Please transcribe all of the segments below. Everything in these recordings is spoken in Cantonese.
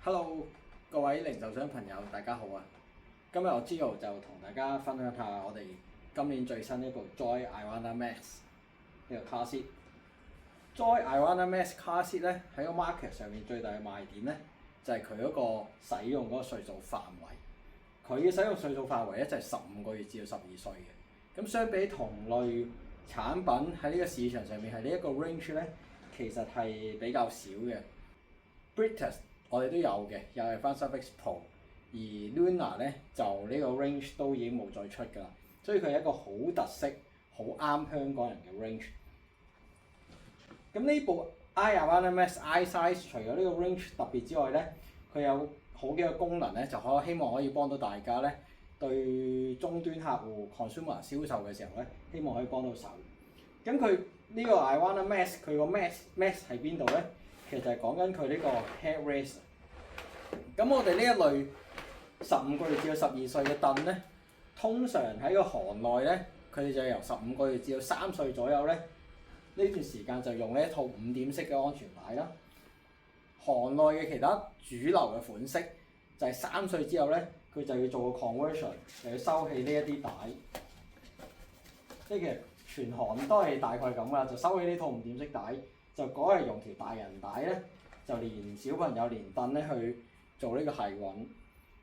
Hello，各位零售商朋友，大家好啊！今日我 Gio 就同大家分享下我哋今年最新一部 Joy Ivana Max 呢個 car seat。Joy Ivana Max car seat 咧喺個 market 上面最大嘅賣點咧，就係佢嗰個使用嗰個歲數範圍。佢嘅使用歲數範圍咧就係15個月至到12歲嘅。咁相比同類產品喺呢個市場上面係呢一個 range 咧，其實係比較少嘅。British 我哋都有嘅，又係翻 Surface Pro， 而 Luna 咧就呢個 range 都已經冇再出㗎啦，所以佢係一個好特色、好啱香港人嘅 range。咁呢部 Ivana Max I Size 除咗呢個 range 特別之外咧，佢有好幾個功能咧，就希望可以幫到大家咧，對終端客戶 consumer 銷售嘅時候咧，希望可以幫到手。咁佢呢個 Ivana Max 佢個 Max 喺邊度咧？其實就係講緊佢呢個 headrest。咁我哋呢一類15個月至到12歲嘅凳咧，通常喺個行內咧，佢哋就由15個月至到3歲左右咧，呢段時間就用呢一套5點式嘅安全帶啦。行內嘅其他主流嘅款式就係3歲之後咧，佢就要做個 conversion， 就要收起呢一啲帶。即係其實全行都係大概咁㗎，就收起呢套5點式帶。就改係用條大人帶咧，就連小朋友連凳咧去做呢個繫穩。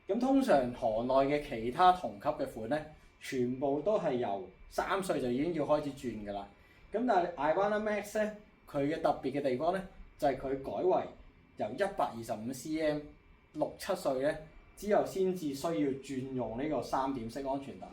咁通常行內嘅其他同級嘅款咧，全部都係由3歲就已經要開始轉㗎啦。咁但係 Ivana Max 咧，佢嘅特別嘅地方咧，就係佢改為由125 cm 6-7歲咧之後先至需要轉用呢個3點式安全帶。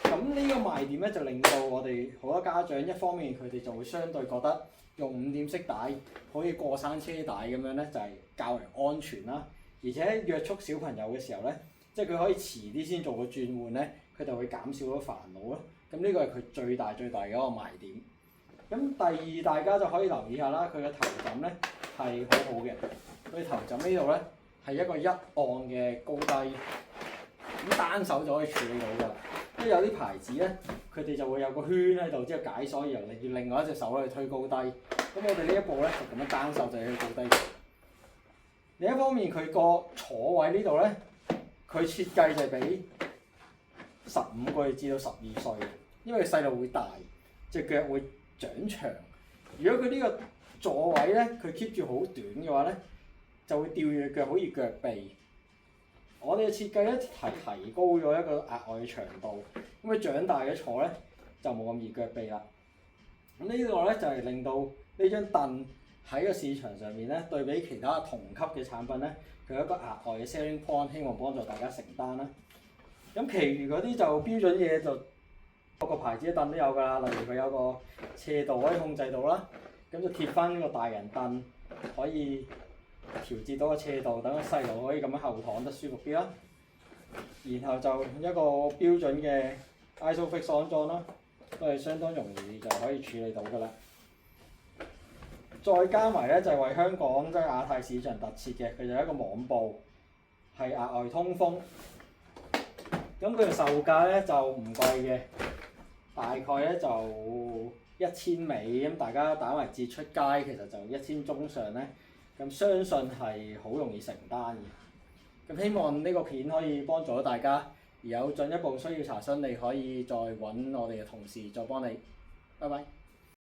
咁呢個賣點咧就令到我哋好多家長一方面佢哋就會相對覺得用5點式帶可以過山車帶咁樣咧，就係較為安全啦。而且約束小朋友嘅時候咧，即係佢可以遲啲先做個轉換咧，佢就會減少咗煩惱咯。咁呢個係佢最大嘅一個賣點。咁第二大家就可以留意下啦，佢嘅頭枕咧係好好嘅。佢頭枕呢度咧係一個一按嘅高低，咁單手就可以處理到㗎啦。因為有啲牌子咧，佢哋就會有個圈喺度，之後解鎖，然後你要另外一隻手去推高低。咁我哋呢一部咧就咁樣單手就可以高低。另一方面，佢個坐位呢度咧，佢設計就係俾15個月至到12歲，因為細路會大，隻腳會長長。如果佢呢個座位咧，佢 keep 住好短嘅話咧，就會吊住隻腳，好似腳臂。我哋嘅設計咧提高咗一個額外嘅長度，咁佢長大嘅坐咧就冇咁易腳臂啦。咁呢個咧就係令到呢張凳喺個市場上面咧對比其他同級嘅產品咧，佢有一個額外嘅 selling point， 希望幫助大家承擔啦。咁其餘嗰啲就標準嘢就各個牌子嘅凳都有㗎啦，例如佢有個斜度可以控制到啦，咁就貼翻呢個大人凳可以調節到個斜度，等個細路可以咁樣後躺得舒服啲啦。然後就一個標準嘅 ISOFIX 安裝啦，都係相當容易就可以處理到㗎啦。再加埋咧就係為香港即係亞太市場特設嘅，佢就一個網布，係額外通風。咁佢嘅售價咧就唔貴嘅，大概咧就1000尾，咁大家打埋折出街，其實就1000中上咧。咁相信係好容易承擔嘅。咁希望呢個片可以幫助到大家，而有進一步需要查詢，你可以再揾我哋嘅同事再幫你。拜拜。